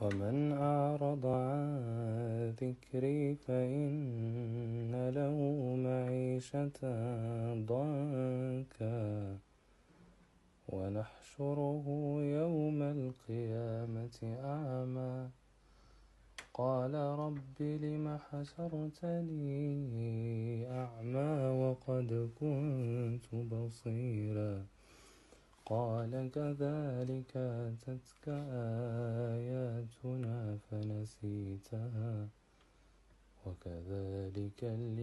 ومن أعرض عن ذكري فإن له معيشة ضنكا ونحشره يوم القيامة أعمى قال رب لم حشرتني أعمى وقد كنت بصيرا قال كذلك أتتك آياتنا فنسيتها وكذلك اليوم